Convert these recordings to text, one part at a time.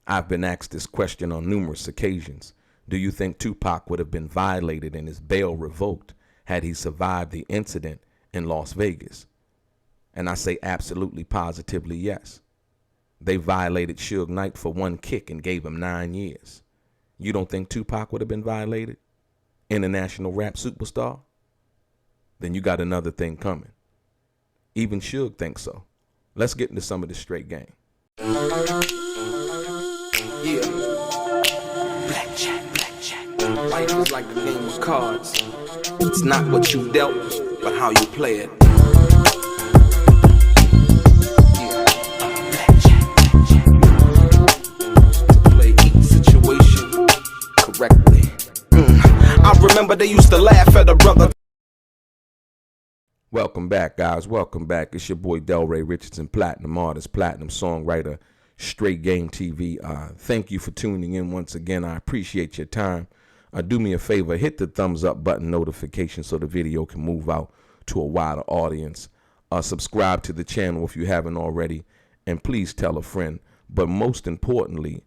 I've been asked this question on numerous occasions. Do you think Tupac would have been violated and his bail revoked had he survived the incident in Las Vegas? And I say absolutely positively yes. They violated Suge Knight for one kick and gave him 9 years. You don't think Tupac would have been violated? International rap superstar? Then you got another thing coming. Even Suge thinks so. Let's get into some of this straight game. Yeah. Blackjack. Life is like a game of cards. It's not what you dealt, but how you play it. Yeah. Blackjack. To play each situation correctly. I remember they used to laugh at a brother. Welcome back, guys. Welcome back. It's your boy DELRAY, Richardson, platinum artist, platinum songwriter, Straight Game TV. Thank you for tuning in once again. I appreciate your time. Do me a favor, hit the thumbs up button notification so the video can move out to a wider audience. Subscribe to the channel if you haven't already, and please tell a friend. But most importantly,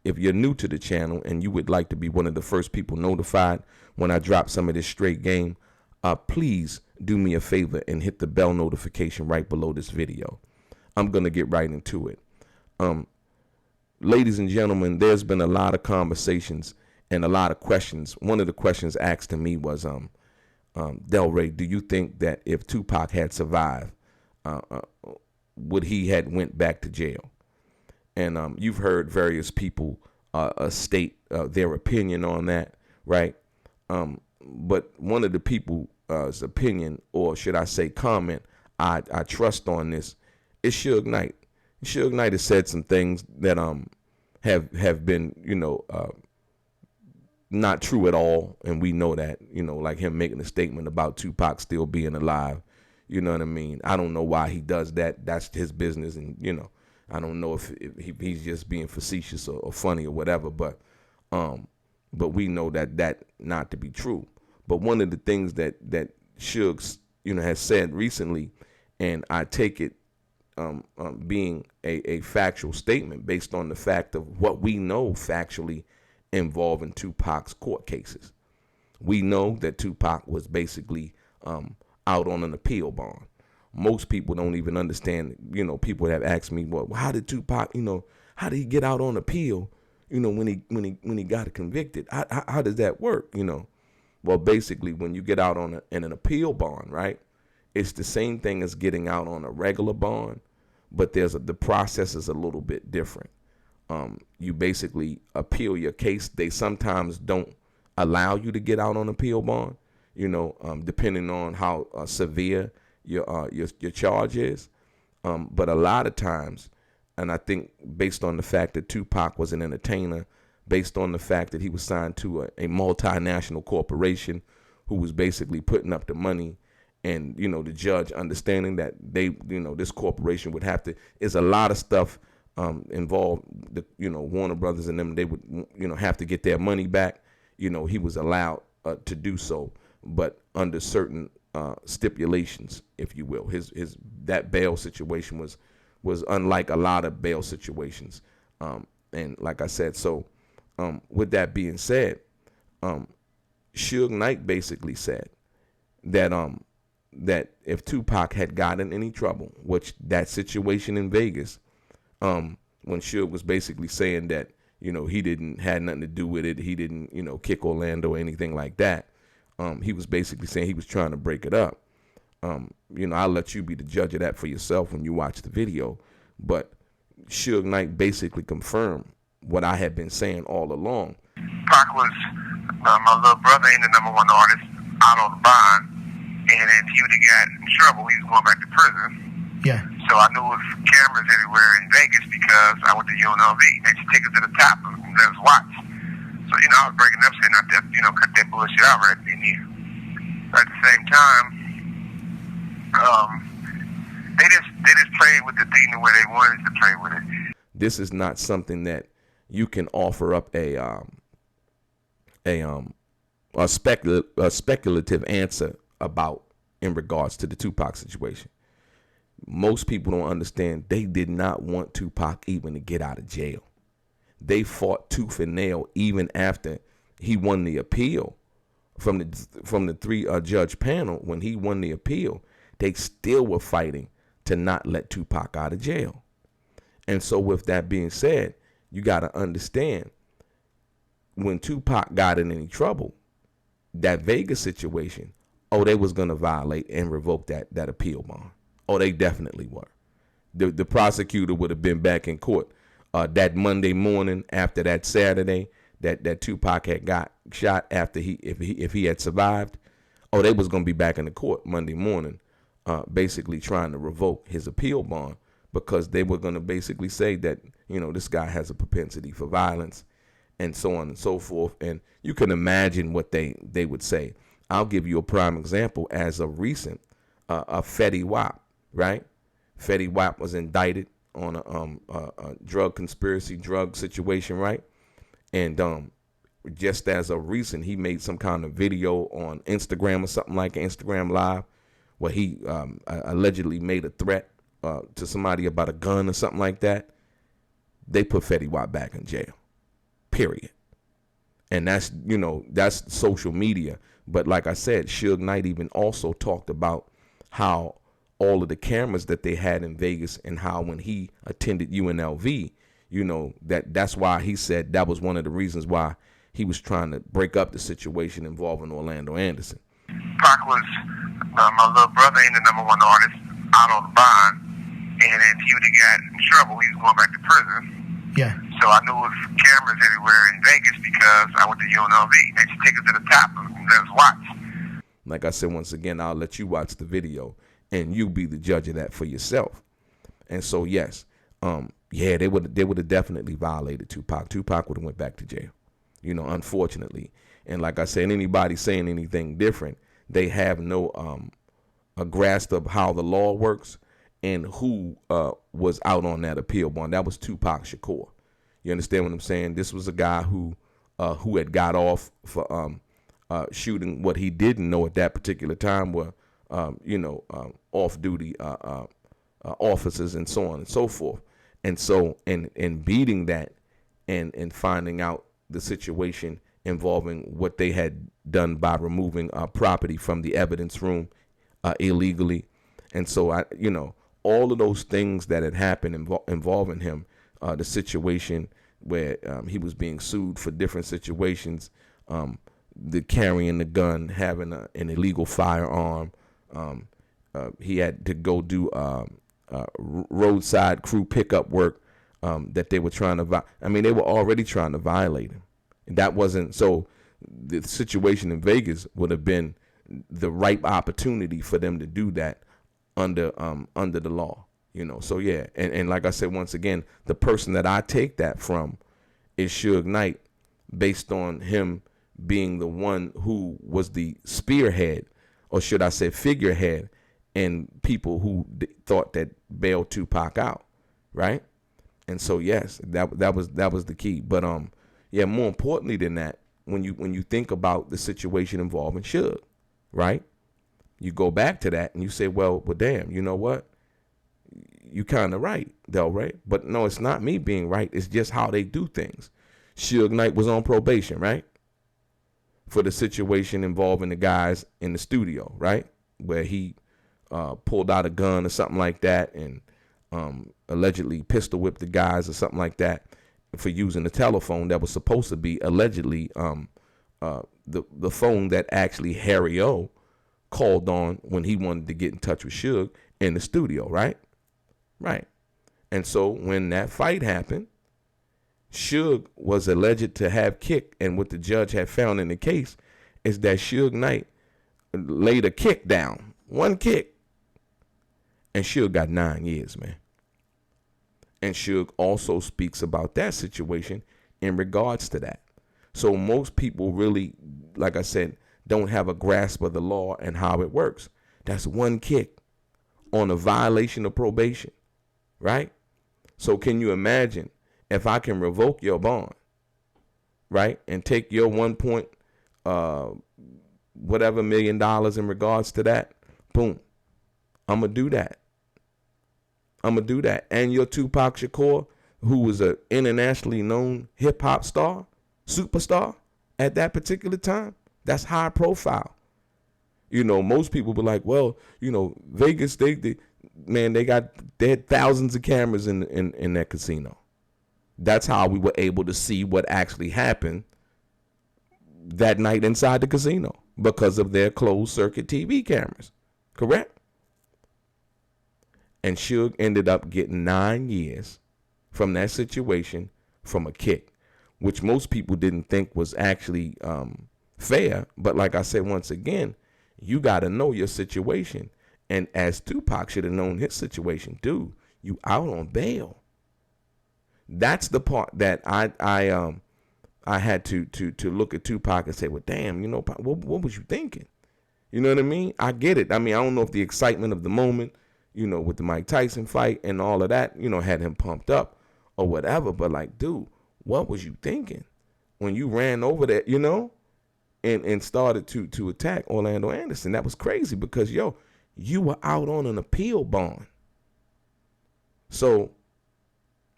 if you're new to the channel and you would like to be one of the first people notified when I drop some of this straight game, please do me a favor and hit the bell notification right below this video. I'm going to get right into it. Ladies and gentlemen, there's been a lot of conversations and a lot of questions. One of the questions asked to me was, DELRAY, do you think that if Tupac had survived, would he had went back to jail? And you've heard various people state their opinion on that, right? But one of the people's opinion, or should I say comment, I trust on this is Suge Knight. Suge Knight has said some things that have been, not true at all, and we know that, like him making a statement about Tupac still being alive. You know what I mean? I don't know why he does that. That's his business, and I don't know if he's just being facetious or funny or whatever. But we know that not to be true. But one of the things that Suge has said recently, and I take it being a factual statement based on the fact of what we know factually involving Tupac's court cases. We know that Tupac was basically out on an appeal bond. Most people don't even understand. People have asked me, well, how did Tupac, how did he get out on appeal? When he got convicted, how does that work? Well, basically, when you get out on in an appeal bond, right, it's the same thing as getting out on a regular bond, but the process is a little bit different. You basically appeal your case. They sometimes don't allow you to get out on appeal bond, depending on how severe your charge is. But a lot of times, and I think based on the fact that Tupac was an entertainer, based on the fact that he was signed to a multinational corporation who was basically putting up the money, and the judge understanding that this corporation would have to, is a lot of stuff involved. Warner Brothers and them, they would have to get their money back. He was allowed to do so, but under certain stipulations, if you will. That bail situation was unlike a lot of bail situations, and like I said, so with that being said, Suge Knight basically said that if Tupac had gotten any trouble, which that situation in Vegas, when Suge was basically saying that he had nothing to do with it, he didn't kick Orlando or anything like that. He was basically saying he was trying to break it up. I'll let you be the judge of that for yourself when you watch the video. But Suge Knight basically confirmed what I had been saying all along. Pac was my little brother and the #1 artist out on the bond, and if he would have got in trouble, he was going back to prison. Yeah. So I knew it was cameras everywhere in Vegas because I went to UNLV. They just take us to the top and let us watch. So I was breaking up, saying out there, cut that bullshit out right in here. But at the same time, they just played with the thing the way they wanted to play with it. This is not something that you can offer up a speculative answer about in regards to the Tupac situation. Most people don't understand. They did not want Tupac even to get out of jail. they fought tooth and nail even after he won the appeal from the three judge panel. When he won the appeal, they still were fighting to not let Tupac out of jail. And so with that being said, you got to understand, when Tupac got in any trouble, that Vegas situation, they was going to violate and revoke that appeal bond. They definitely were. The prosecutor would have been back in court that Monday morning after that Saturday that Tupac had got shot, after if he had survived. They was going to be back in the court Monday morning, basically trying to revoke his appeal bond, because they were going to basically say that, this guy has a propensity for violence and so on and so forth. And you can imagine what they would say. I'll give you a prime example. As of recent, Fetty Wap, right? Fetty Wap was indicted on a drug conspiracy, drug situation, right? And just as of recent, he made some kind of video on Instagram or something like Instagram Live, where he allegedly made a threat to somebody about a gun or something like that. They put Fetty Wap back in jail, period. And that's social media. But like I said, Suge Knight even also talked about how all of the cameras that they had in Vegas, and how when he attended UNLV, that's why he said that was one of the reasons why he was trying to break up the situation involving Orlando Anderson. Pac was my little brother ain't the #1 artist out on the bond, and if he would have got in trouble, he was going back to prison. Yeah. So I knew it was cameras everywhere in Vegas because I went to UNLV. They just take us to the top and let us watch. Like I said, once again, I'll let you watch the video and you be the judge of that for yourself. And so, yes, they would have definitely violated Tupac. Tupac would have went back to jail, unfortunately. And like I said, anybody saying anything different, they have no a grasp of how the law works and who was out on that appeal bond. That was Tupac Shakur. You understand what I'm saying? This was a guy who had got off for shooting what he didn't know at that particular time were off-duty officers and so on and so forth. And so in beating that and finding out the situation involving what they had done by removing property from the evidence room illegally. And so, all of those things that had happened involving him, the situation where he was being sued for different situations, the carrying the gun, having an illegal firearm, he had to go do roadside crew pickup work that they were trying to they were already trying to violate him. That wasn't so. The situation in Vegas would have been the ripe opportunity for them to do that under the law, So yeah, and like I said, once again, the person that I take that from is Suge Knight, based on him being the one who was the spearhead, or should I say figurehead, and people who thought that bailed Tupac out, right? And so yes, that was the key. But more importantly than that, when you think about the situation involving Suge, right? You go back to that and you say, well, damn, you know what? You kind of right, DELRAY. But no, it's not me being right. It's just how they do things. Suge Knight was on probation, right? For the situation involving the guys in the studio, right? Where he pulled out a gun or something like that and allegedly pistol whipped the guys or something like that for using the telephone that was supposed to be allegedly the phone that actually Harry O called on when he wanted to get in touch with Suge in the studio, right? Right. And so when that fight happened, Suge was alleged to have kicked, and what the judge had found in the case is that Suge Knight laid a kick down, one kick, and Suge got 9 years, man. And Suge also speaks about that situation in regards to that. So most people really, like I said, don't have a grasp of the law and how it works. That's one kick on a violation of probation, right? So can you imagine if I can revoke your bond, right, and take your whatever $1 million in regards to that? Boom, I'm gonna do that. And your Tupac Shakur, who was an internationally known hip hop star, superstar at that particular time. That's high profile. You know, most people be like, well, you know, Vegas, they had thousands of cameras in that casino. That's how we were able to see what actually happened that night inside the casino because of their closed circuit TV cameras. Correct? And Suge ended up getting 9 years from that situation from a kick, which most people didn't think was actually fair. But like I said, once again, you got to know your situation. And as Tupac should have known his situation, dude, you out on bail. That's the part that I had to look at Tupac and say, well, damn, you know, what was you thinking? You know what I mean? I get it. I mean, I don't know if the excitement of the moment, you know, with the Mike Tyson fight and all of that, you know, had him pumped up or whatever. But like, dude, what was you thinking when you ran over there, you know, and started to attack Orlando Anderson? That was crazy because, yo, you were out on an appeal bond. So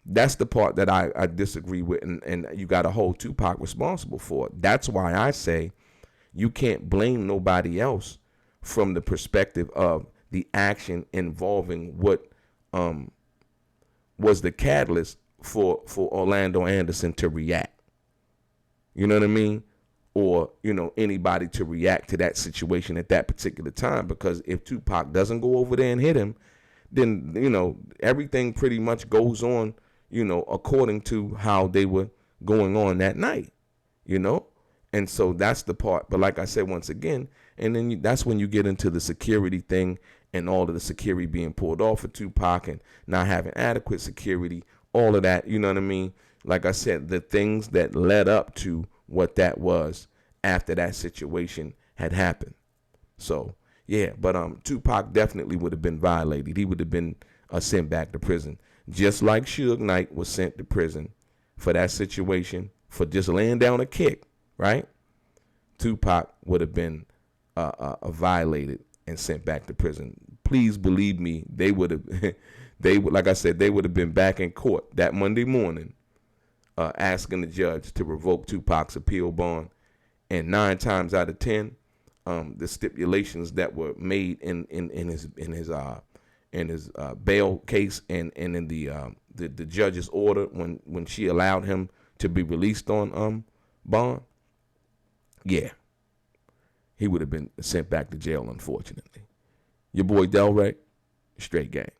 that's the part that I disagree with, and you got to hold Tupac responsible for it. That's why I say you can't blame nobody else from the perspective of the action involving what was the catalyst for Orlando Anderson to react. You know what I mean? Or, you know, anybody to react to that situation at that particular time. Because if Tupac doesn't go over there and hit him, then, you know, everything pretty much goes on, you know, according to how they were going on that night, you know? And so that's the part. But like I said, once again, and then that's when you get into the security thing and all of the security being pulled off for Tupac and not having adequate security, all of that, you know what I mean? Like I said, the things that led up to what that was after that situation had happened. So, yeah, but Tupac definitely would have been violated. He would have been sent back to prison. Just like Suge Knight was sent to prison for that situation, for just laying down a kick, right? Tupac would have been violated and sent back to prison. Please believe me, they would have, like I said, they would have been back in court that Monday morning asking the judge to revoke Tupac's appeal bond. And 9 times out of 10, the stipulations that were made in his bail case and in the judge's order when she allowed him to be released on bond, yeah, he would have been sent back to jail, unfortunately. Your boy DELRAY, straight gang.